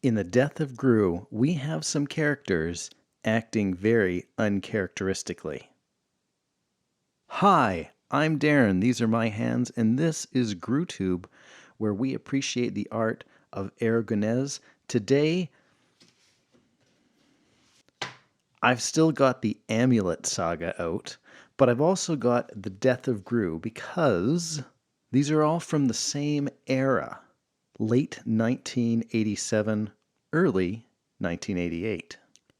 In the Death of Groo, we have some characters acting very uncharacteristically. Hi, I'm Darren, these are my hands, and this is GrooTube, where we appreciate the art of Aragonés. Today, I've still got the Amulet Saga out, but I've also got the Death of Groo because these are all from the same era, late 1987, early 1988.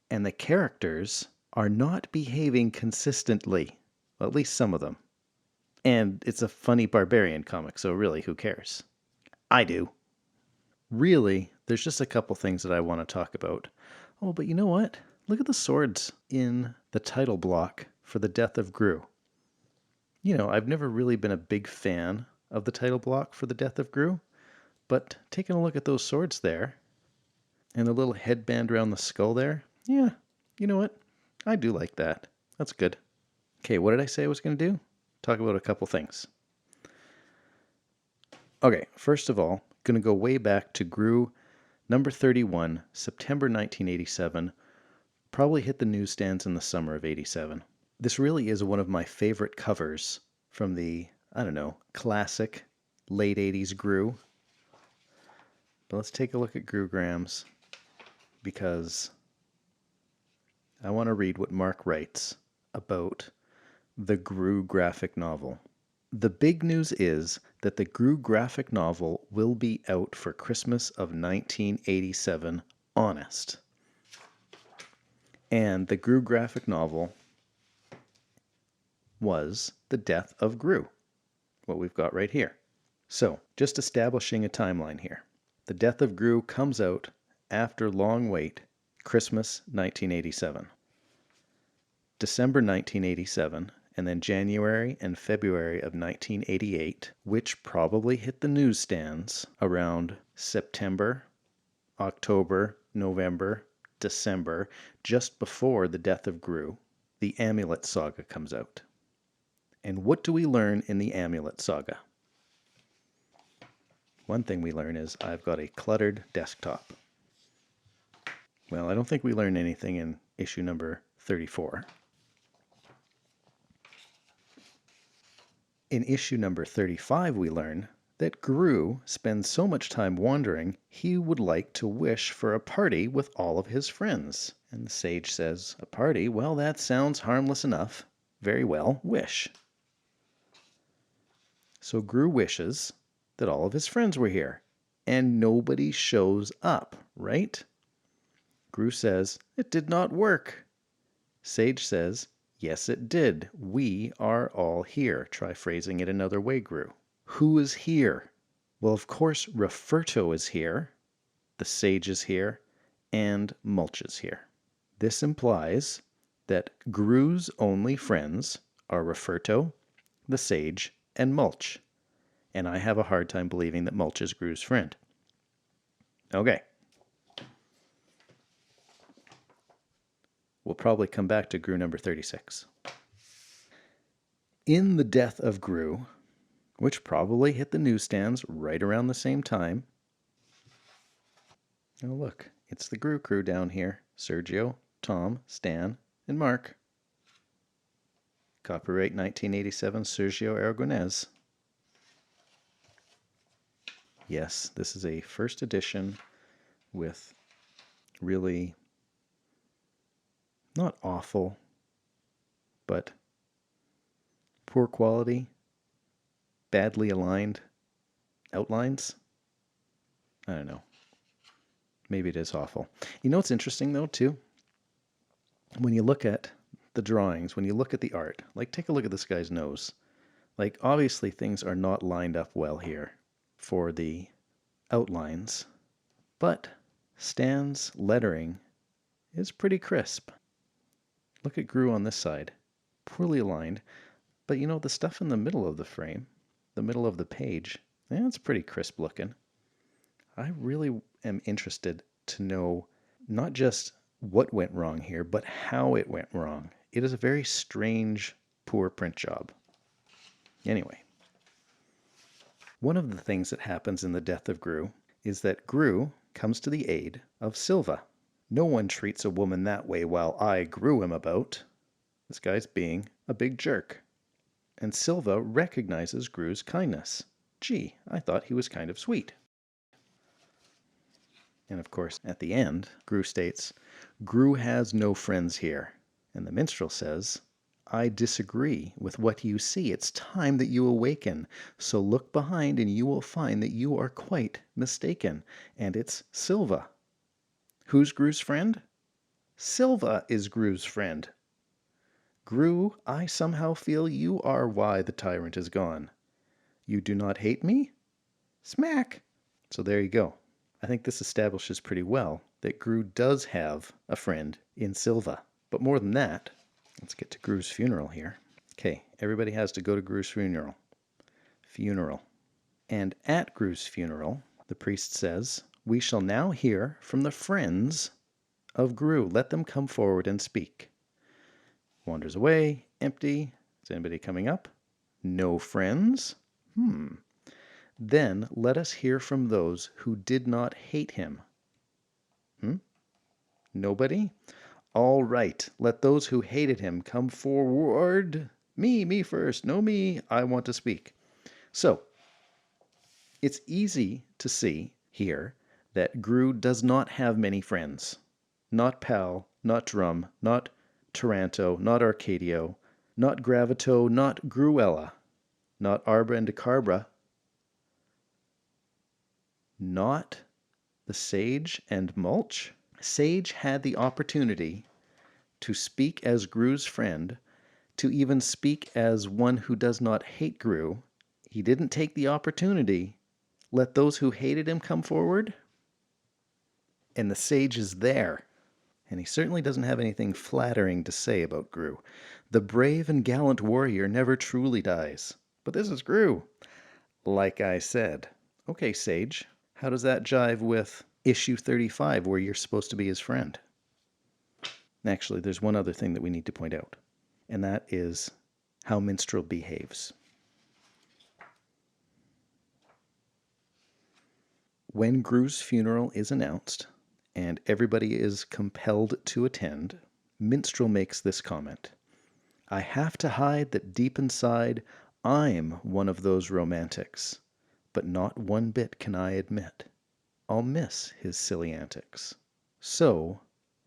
And the characters are not behaving consistently, well, at least some of them. And it's a funny Barbarian comic, so really, who cares? I do. Really, there's just a couple things that I want to talk about. Oh, but you know what? Look at the swords in the title block for the Death of Groo. You know, I've never really been a big fan of the title block for the Death of Groo, but taking a look at those swords there, and the little headband around the skull there, yeah, you know what? I do like that. That's good. Okay, what did I say I was going to do? Talk about a couple things. Okay, first of all, going to go way back to Groo number 31, September 1987. Probably hit the newsstands in the summer of 87. This really is one of my favorite covers from the, I don't know, classic late 80s Groo. But let's take a look at Groograms because I want to read what Mark writes about the Groo graphic novel. The big news is that the Groo graphic novel will be out for Christmas of 1987, honest. And the Groo graphic novel was The Death of Groo, what we've got right here. So, just establishing a timeline here. The Death of Groo comes out after long wait, Christmas 1987. December 1987, and then January and February of 1988, which probably hit the newsstands around September, October, November, December, just before the Death of Groo, the Amulet Saga comes out. And what do we learn in the Amulet Saga? One thing we learn is I've got a cluttered desktop. Well, I don't think we learn anything in issue number 34. In issue number 35, we learn that Groo spends so much time wandering, he would like to wish for a party with all of his friends. And the sage says, a party? Well, that sounds harmless enough. Very well, wish. So Groo wishes that all of his friends were here, and nobody shows up, right? Groo says, it did not work. Sage says, yes, it did. We are all here. Try phrasing it another way, Groo. Who is here? Well, of course, Rufferto is here, the sage is here, and Mulch is here. This implies that Groo's only friends are Rufferto, the sage, and Mulch. And I have a hard time believing that Mulch is Groo's friend. Okay. We'll probably come back to Groo number 36. In the Death of Groo, which probably hit the newsstands right around the same time. Oh, look, it's the Groo crew down here. Sergio, Tom, Stan, and Mark. Copyright 1987, Sergio Aragonés. Yes, this is a first edition with really not awful, but poor quality, badly aligned outlines. I don't know. Maybe it is awful. You know what's interesting, though, too? When you look at the drawings, when you look at the art, like take a look at this guy's nose. Like, obviously things are not lined up well here for the outlines, but Stan's lettering is pretty crisp. Look at Groo on this side. Poorly aligned, but you know, the stuff in the middle of the frame, the middle of the page, it's pretty crisp looking. I really am interested to know not just what went wrong here, but how it went wrong. It is a very strange, poor print job. Anyway, one of the things that happens in the Death of Groo is that Groo comes to the aid of Sylva. No one treats a woman that way while I Groo am about. This guy's being a big jerk. And Sylva recognizes Groo's kindness. Gee, I thought he was kind of sweet. And of course, at the end, Groo states, Groo has no friends here. And the minstrel says, I disagree with what you see. It's time that you awaken. So look behind and you will find that you are quite mistaken. And it's Sylva. Who's Groo's friend? Sylva is Groo's friend. Groo, I somehow feel you are why the tyrant is gone. You do not hate me? Smack! So there you go. I think this establishes pretty well that Groo does have a friend in Sylva. But more than that, let's get to Groo's funeral here. Okay, everybody has to go to Groo's funeral. And at Groo's funeral, the priest says, we shall now hear from the friends of Groo. Let them come forward and speak. Wanders away, empty. Is anybody coming up? No friends? Then let us hear from those who did not hate him. Nobody? All right, let those who hated him come forward. Me first. No, me. I want to speak. So, it's easy to see here that Groo does not have many friends. Not Pal, not Drum, not Taranto, not Arcadio, not Gravito, not Gruella, not Arbra and Decarbra, not the Sage and Mulch. Sage had the opportunity to speak as Groo's friend, to even speak as one who does not hate Groo. He didn't take the opportunity. Let those who hated him come forward. And the Sage is there. And he certainly doesn't have anything flattering to say about Groo. The brave and gallant warrior never truly dies. But this is Groo. Like I said. Okay, Sage, how does that jive with issue 35, where you're supposed to be his friend? Actually, there's one other thing that we need to point out, and that is how Minstrel behaves. When Groo's funeral is announced, and everybody is compelled to attend, Minstrel makes this comment. I have to hide that deep inside, I'm one of those romantics, but not one bit can I admit. I'll miss his silly antics. So,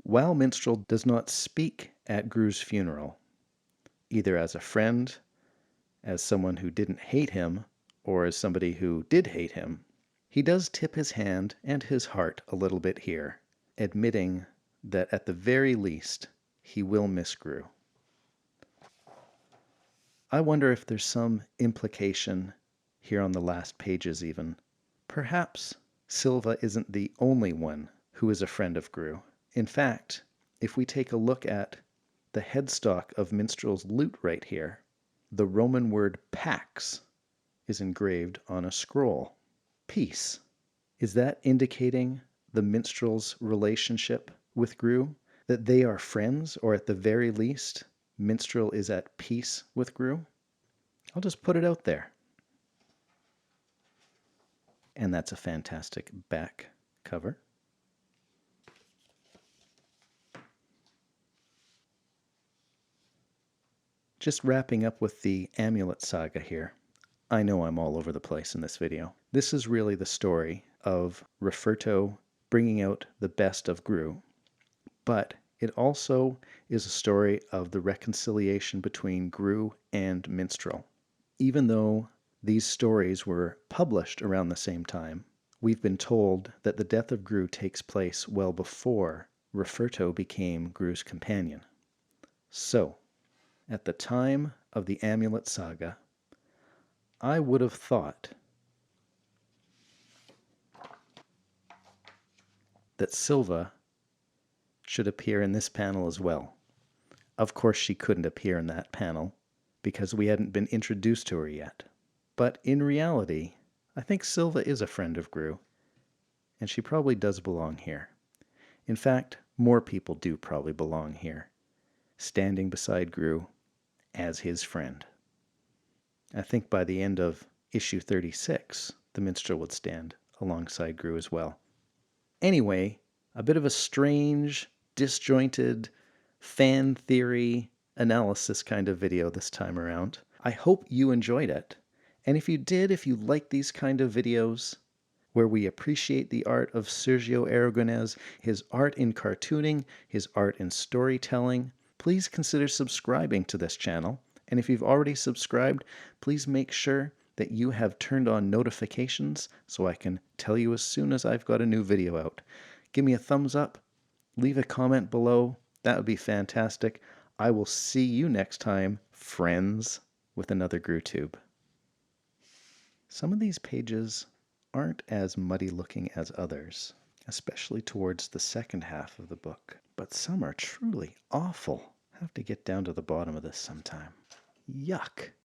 while Minstrel does not speak at Groo's funeral, either as a friend, as someone who didn't hate him, or as somebody who did hate him, he does tip his hand and his heart a little bit here, admitting that at the very least, he will miss Groo. I wonder if there's some implication here on the last pages even. Perhaps Sylva isn't the only one who is a friend of Groo. In fact, if we take a look at the headstock of Minstrel's lute right here, the Roman word pax is engraved on a scroll. Peace. Is that indicating the Minstrel's relationship with Groo? That they are friends, or at the very least, Minstrel is at peace with Groo? I'll just put it out there. And that's a fantastic back cover. Just wrapping up with the Amulet Saga here. I know I'm all over the place in this video. This is really the story of Rufferto bringing out the best of Groo, but it also is a story of the reconciliation between Groo and Minstrel. Even though these stories were published around the same time, we've been told that the death of Groo takes place well before Rufferto became Groo's companion. So, at the time of the Amulet Saga, I would have thought that Sylva should appear in this panel as well. Of course, she couldn't appear in that panel because we hadn't been introduced to her yet. But in reality, I think Sylva is a friend of Groo, and she probably does belong here. In fact, more people do probably belong here, standing beside Groo as his friend. I think by the end of issue 36, the Minstrel would stand alongside Groo as well. Anyway, a bit of a strange, disjointed, fan theory analysis kind of video this time around. I hope you enjoyed it. And if you did, if you like these kind of videos where we appreciate the art of Sergio Aragonés, his art in cartooning, his art in storytelling, please consider subscribing to this channel. And if you've already subscribed, please make sure that you have turned on notifications so I can tell you as soon as I've got a new video out. Give me a thumbs up, leave a comment below. That would be fantastic. I will see you next time, friends, with another GrooTube. Some of these pages aren't as muddy looking as others, especially towards the second half of the book. But some are truly awful. I have to get down to the bottom of this sometime. Yuck.